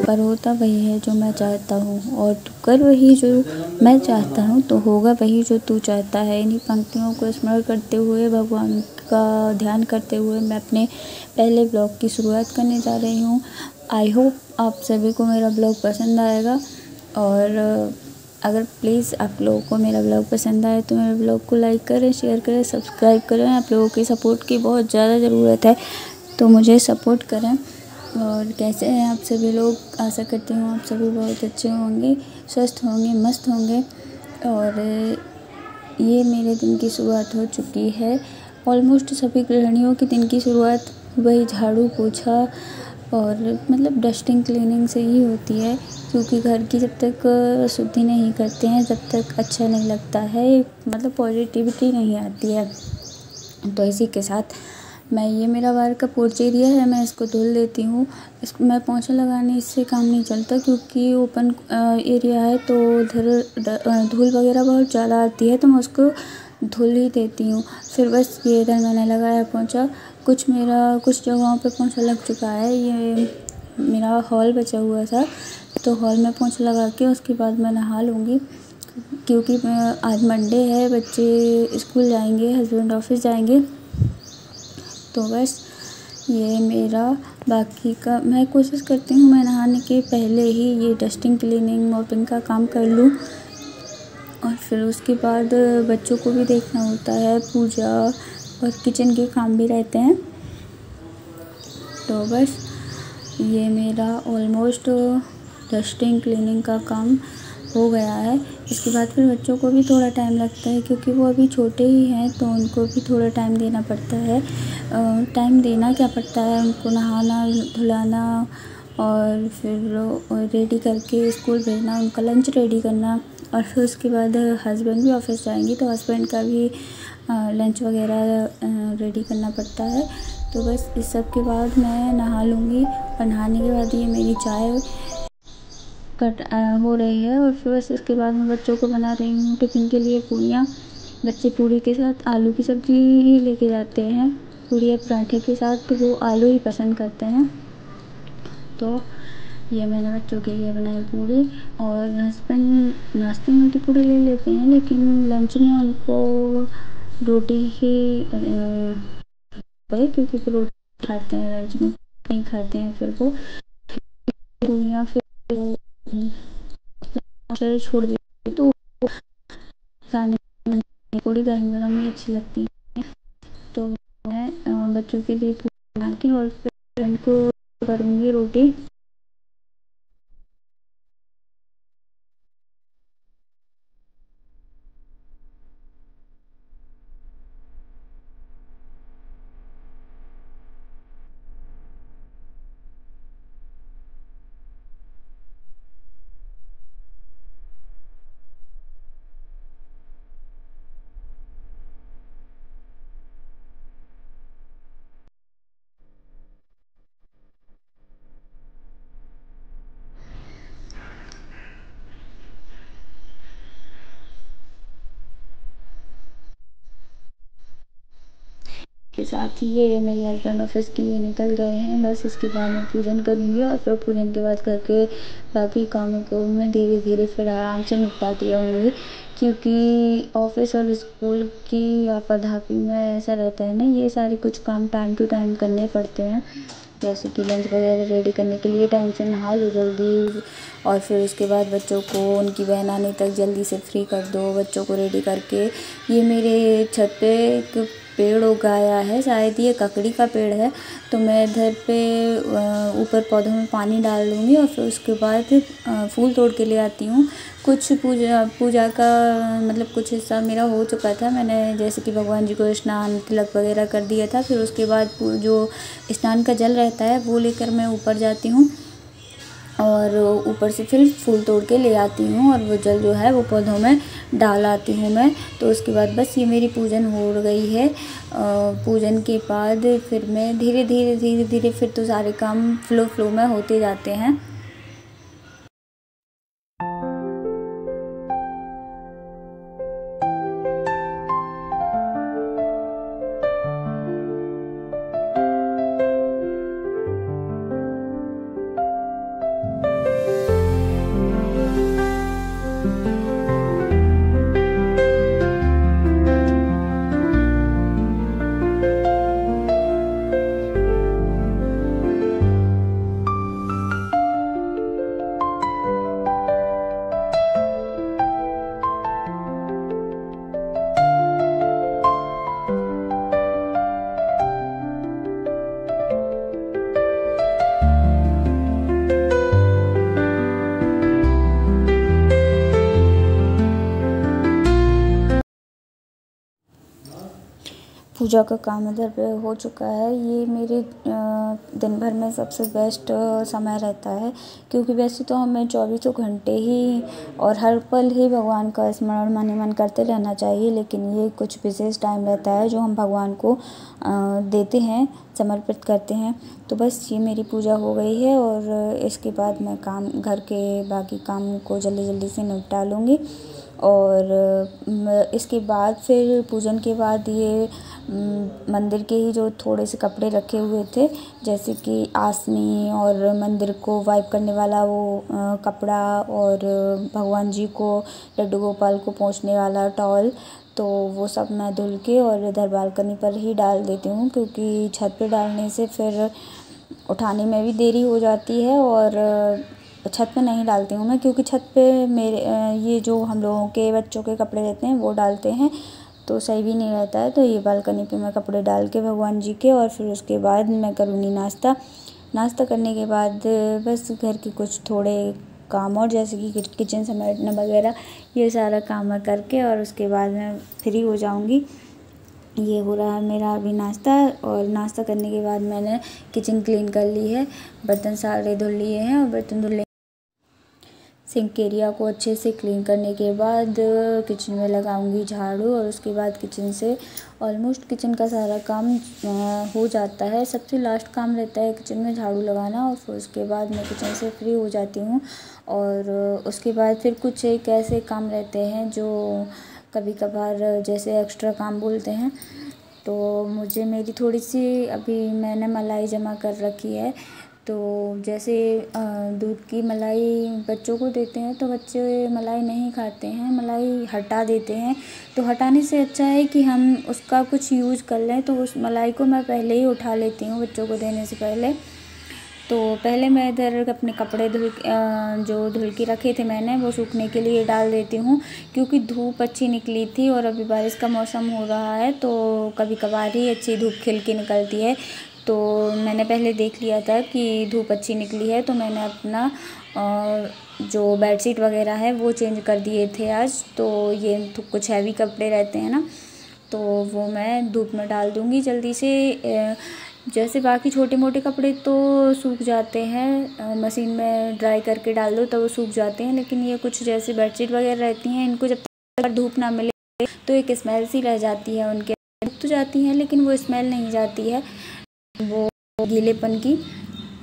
पर होता वही है जो मैं चाहता हूँ, और तू कर वही जो मैं चाहता हूँ, तो होगा वही जो तू चाहता है। इन्हीं पंक्तियों को स्मरण करते हुए, भगवान का ध्यान करते हुए मैं अपने पहले ब्लॉग की शुरुआत करने जा रही हूँ। आई होप आप सभी को मेरा ब्लॉग पसंद आएगा, और अगर प्लीज़ आप लोगों को मेरा ब्लॉग पसंद आए तो मेरे ब्लॉग को लाइक करें, शेयर करें, सब्सक्राइब करें। आप लोगों की सपोर्ट की बहुत ज़्यादा ज़रूरत है, तो मुझे सपोर्ट करें। और कैसे हैं आप सभी लोग? आशा करती हूँ आप सभी बहुत अच्छे होंगे, स्वस्थ होंगे, मस्त होंगे। और ये मेरे दिन की शुरुआत हो चुकी है। ऑलमोस्ट सभी गृहिणियों की दिन की शुरुआत वही झाड़ू पोछा और मतलब डस्टिंग क्लीनिंग से ही होती है, क्योंकि घर की जब तक शुद्धि नहीं करते हैं जब तक अच्छा नहीं लगता है, मतलब पॉजिटिविटी नहीं आती है। तो इसी के साथ ये मेरा बाहर का पोर्च एरिया है, मैं इसको धुल देती हूँ। इसको मैं पोंछा लगाने इससे काम नहीं चलता, क्योंकि ओपन एरिया है तो उधर धूल वगैरह बहुत ज़्यादा आती है, तो मैं उसको धुल ही देती हूँ। फिर बस ये इधर मैंने लगाया पोंछा। कुछ जगहों पे पोंछा लग चुका है। ये मेरा हॉल बचा हुआ था, तो हॉल में पोंछा लगा के उसके बाद मैं नहा लूँगी, क्योंकि आज मंडे है, बच्चे स्कूल जाएंगे, हस्बैंड ऑफिस जाएंगे। तो बस ये मेरा बाकी का मैं कोशिश करती हूँ मैं नहाने के पहले ही ये डस्टिंग क्लीनिंग मॉपिंग का काम कर लूँ, और फिर उसके बाद बच्चों को भी देखना होता है, पूजा और किचन के काम भी रहते हैं। तो बस ये मेरा ऑलमोस्ट डस्टिंग क्लीनिंग का काम हो गया है। इसके बाद फिर बच्चों को भी थोड़ा टाइम लगता है, क्योंकि वो अभी छोटे ही हैं, तो उनको भी थोड़ा टाइम देना पड़ता है। टाइम देना क्या पड़ता है, उनको नहाना धुलाना और फिर रेडी करके स्कूल भेजना, उनका लंच रेडी करना, और फिर उसके बाद हस्बैंड भी ऑफिस जाएंगे तो हस्बैंड का भी लंच वगैरह रेडी करना पड़ता है। तो बस इस सब के बाद मैं नहा लूँगी, और नहाने के बाद ये मेरी चाय हो रही है। और फिर बस इसके बाद मैं बच्चों को बना रही हूँ टिफ़िन के लिए पूड़ियाँ। बच्चे पूड़ी के साथ आलू की सब्ज़ी ही लेके जाते हैं, पूड़ी या पराठे के साथ तो वो आलू ही पसंद करते हैं। तो ये मैंने बच्चों के लिए बनाई पूड़ी, और हस्बैंड नाश्ते में तो पूड़ी ले लेते हैं, लेकिन लंच में उनको रोटी ही क्योंकि वो रोटी खाते हैं, लंच में नहीं खाते हैं, फिर वो पूड़ियाँ फिर छोड़ देती, तो खाने में पूड़ी गर्म गर्म ही अच्छी लगती है। तो मैं बच्चों के लिए पूड़ी बना के और फिर उनको करूँगी रोटी। के साथ ही ये मेरे हस्बैंड ऑफिस के लिए निकल गए हैं। बस इसके बाद मैं पूजन करूँगी, और फिर पूजन के बाद करके बाकी कामों को मैं धीरे धीरे फिर आराम से निपटाती रहूँगी, क्योंकि ऑफिस और स्कूल की आपाधापी में ऐसा रहता है ना, ये सारे कुछ काम टाइम टू टाइम करने पड़ते हैं। जैसे कि लंच वगैरह रेडी करने के लिए टाइम से नहा लो जल्दी, और फिर उसके बाद बच्चों को उनकी वैन आने तक जल्दी से फ्री कर दो, बच्चों को रेडी करके। ये मेरे छत पे एक पेड़ उगाया है, शायद ये ककड़ी का पेड़ है, तो मैं इधर पे ऊपर पौधों में पानी डाल दूँगी, और फिर उसके बाद फूल तोड़ के ले आती हूँ। कुछ पूजा का मतलब कुछ हिस्सा मेरा हो चुका था, मैंने जैसे कि भगवान जी को स्नान तिलक वगैरह कर दिया था। फिर उसके बाद जो स्नान का जल रहता है वो लेकर मैं ऊपर जाती हूँ, और ऊपर से फिर फूल तोड़ के ले आती हूँ, और वो जल जो है वो पौधों में डाल आती हूँ मैं। तो उसके बाद बस ये मेरी पूजन हो गई है। पूजन के बाद फिर मैं धीरे धीरे फिर तो सारे काम फ्लो में होते जाते हैं। पूजा का काम इधर पे हो चुका है। ये मेरे दिन भर में सबसे बेस्ट समय रहता है, क्योंकि वैसे तो हमें 24 घंटे ही और हर पल ही भगवान का स्मरण मन ही मन करते रहना चाहिए, लेकिन ये कुछ विशेष टाइम रहता है जो हम भगवान को देते हैं, समर्पित करते हैं। तो बस ये मेरी पूजा हो गई है और इसके बाद मैं घर के बाकी काम को जल्दी जल्दी से निपटा लूँगी। और इसके बाद फिर पूजन के बाद ये मंदिर के ही जो थोड़े से कपड़े रखे हुए थे, जैसे कि आसनी और मंदिर को वाइप करने वाला वो कपड़ा, और भगवान जी को, लड्डू गोपाल को पोंछने वाला टॉवल, तो वो सब मैं धुल के और इधर बालकनी पर ही डाल देती हूँ, क्योंकि छत पे डालने से फिर उठाने में भी देरी हो जाती है। और छत पे नहीं डालती हूँ मैं, क्योंकि छत पे मेरे ये जो हम लोगों के बच्चों के कपड़े रहते हैं वो डालते हैं, तो सही भी नहीं रहता है। तो ये बालकनी पे मैं कपड़े डाल के भगवान जी के, और फिर उसके बाद मैं करूँगी नाश्ता करने के बाद बस घर के कुछ थोड़े काम, और जैसे कि किचन समेटना वगैरह, ये सारा काम मैं करके और उसके बाद मैं फ्री हो जाऊँगी। ये हो रहा है मेरा अभी नाश्ता, और नाश्ता करने के बाद मैंने किचन क्लीन कर ली है, बर्तन सारे धुल लिए हैं, और बर्तन धुल सिंक एरिया को अच्छे से क्लीन करने के बाद किचन में लगाऊंगी झाड़ू, और उसके बाद किचन से ऑलमोस्ट किचन का सारा काम हो जाता है। सबसे लास्ट काम रहता है किचन में झाड़ू लगाना, और फिर उसके बाद मैं किचन से फ्री हो जाती हूँ। और उसके बाद फिर कुछ एक ऐसे काम रहते हैं जो कभी कभार जैसे एक्स्ट्रा काम बोलते हैं, तो मेरी थोड़ी सी अभी मैंने मलाई जमा कर रखी है। तो जैसे दूध की मलाई बच्चों को देते हैं, तो बच्चे मलाई नहीं खाते हैं, मलाई हटा देते हैं। तो हटाने से अच्छा है कि हम उसका कुछ यूज़ कर लें, तो उस मलाई को मैं पहले ही उठा लेती हूँ बच्चों को देने से पहले। तो पहले मैं इधर अपने कपड़े जो धुल के रखे थे मैंने, वो सूखने के लिए डाल देती हूँ, क्योंकि धूप अच्छी निकली थी और अभी बारिश का मौसम हो रहा है, तो कभी कभार ही अच्छी धूप खिल के निकलती है। तो मैंने पहले देख लिया था कि धूप अच्छी निकली है, तो मैंने अपना जो बेडशीट वगैरह है वो चेंज कर दिए थे आज। तो ये कुछ हैवी कपड़े रहते हैं ना, तो वो मैं धूप में डाल दूँगी जल्दी से। जैसे बाकी छोटे मोटे कपड़े तो सूख जाते हैं, मशीन में ड्राई करके डाल दो तो वो सूख जाते हैं, लेकिन ये कुछ जैसे बेडशीट वगैरह रहती हैं, इनको जब तक धूप ना मिले तो एक स्मेल सी रह जाती है, उनके तो जाती हैं लेकिन वो स्मेल नहीं जाती है वो गीलेपन की।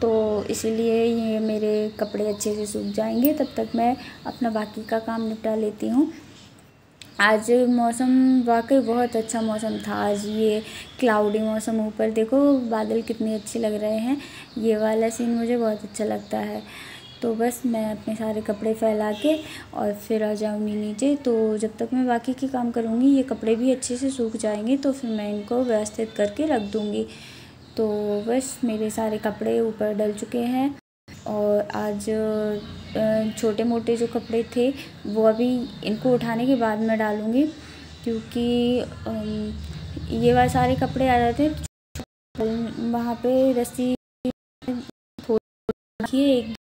तो इसीलिए ये मेरे कपड़े अच्छे से सूख जाएंगे, तब तक मैं अपना बाकी का काम निपटा लेती हूँ। आज मौसम वाकई बहुत अच्छा मौसम था। आज ये क्लाउडी मौसम, ऊपर देखो बादल कितने अच्छे लग रहे हैं, ये वाला सीन मुझे बहुत अच्छा लगता है। तो बस मैं अपने सारे कपड़े फैला के और फिर आ जाऊँगी नीचे। तो जब तक मैं बाकी के काम करूँगी ये कपड़े भी अच्छे से सूख जाएंगे, तो फिर मैं इनको व्यवस्थित करके रख दूँगी। तो बस मेरे सारे कपड़े ऊपर डल चुके हैं, और आज छोटे मोटे जो कपड़े थे वो अभी इनको उठाने के बाद मैं डालूँगी, क्योंकि ये वाले सारे कपड़े आ जाते हैं वहाँ पे रस्सी एक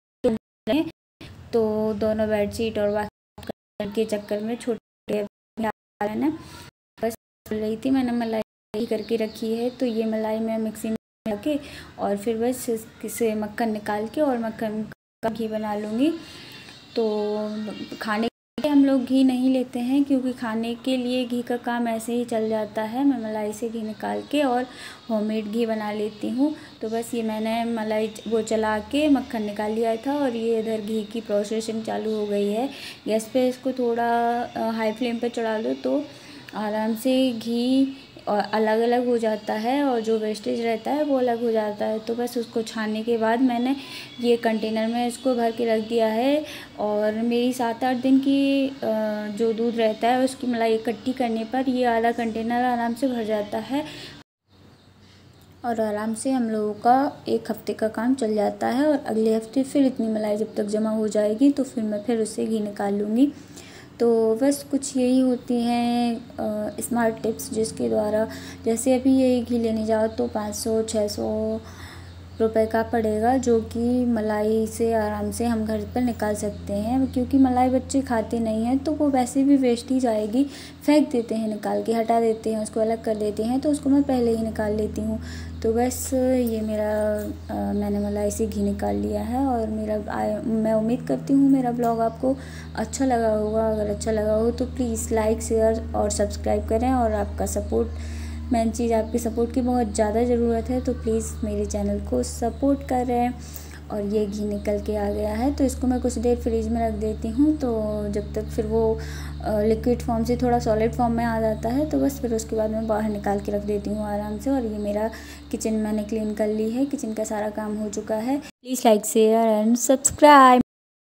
तो दोनों बेडशीट और बाकी के चक्कर में छोटे ना बस रही थी। मैंने मलाई करके रखी है, तो ये मलाई मैं मिक्सी में के और फिर बस इसे मक्खन निकाल के और मक्खन का घी बना लूँगी। तो खाने के लिए हम लोग घी नहीं लेते हैं, क्योंकि खाने के लिए घी का काम ऐसे ही चल जाता है। मैं मलाई से घी निकाल के और होममेड घी बना लेती हूँ। तो बस ये मैंने मलाई वो चला के मक्खन निकाल लिया था, और ये इधर घी की प्रोसेसिंग चालू हो गई है। गैस पे इसको थोड़ा हाई फ्लेम पे चढ़ा लो तो आराम से घी और अलग अलग हो जाता है, और जो वेस्टेज रहता है वो अलग हो जाता है। तो बस उसको छानने के बाद मैंने ये कंटेनर में इसको भर के रख दिया है, और मेरी 7-8 दिन की जो दूध रहता है उसकी मलाई इकट्ठी करने पर ये आधा कंटेनर आराम से भर जाता है, और आराम से हम लोगों का 1 हफ्ते का काम चल जाता है। और अगले हफ्ते फिर इतनी मलाई जब तक जमा हो जाएगी तो फिर मैं फिर उससे घी निकाल लूँगी। तो बस कुछ यही होती हैं स्मार्ट टिप्स, जिसके द्वारा जैसे अभी यही घी लेने जाओ तो 500-600 रुपए का पड़ेगा, जो कि मलाई से आराम से हम घर पर निकाल सकते हैं। क्योंकि मलाई बच्चे खाते नहीं हैं तो वो वैसे भी वेस्ट ही जाएगी, फेंक देते हैं, निकाल के हटा देते हैं, उसको अलग कर देते हैं। तो उसको मैं पहले ही निकाल लेती हूँ। तो बस ये मैंने मलाई से घी निकाल लिया है। और मैं उम्मीद करती हूँ मेरा ब्लॉग आपको अच्छा लगा होगा। अगर अच्छा लगा हो तो प्लीज़ लाइक, शेयर और सब्सक्राइब करें। और आपका सपोर्ट, मेन चीज़ आपकी सपोर्ट की बहुत ज़्यादा ज़रूरत है, तो प्लीज़ मेरे चैनल को सपोर्ट करें। और ये घी निकल के आ गया है तो इसको मैं कुछ देर फ्रीज में रख देती हूँ। तो जब तक फिर वो लिक्विड फॉर्म से थोड़ा सॉलिड फॉर्म में आ जाता है तो बस फिर उसके बाद मैं बाहर निकाल के रख देती हूँ आराम से। और ये मेरा किचन मैंने क्लीन कर ली है, किचन का सारा काम हो चुका है। Please like, share and subscribe.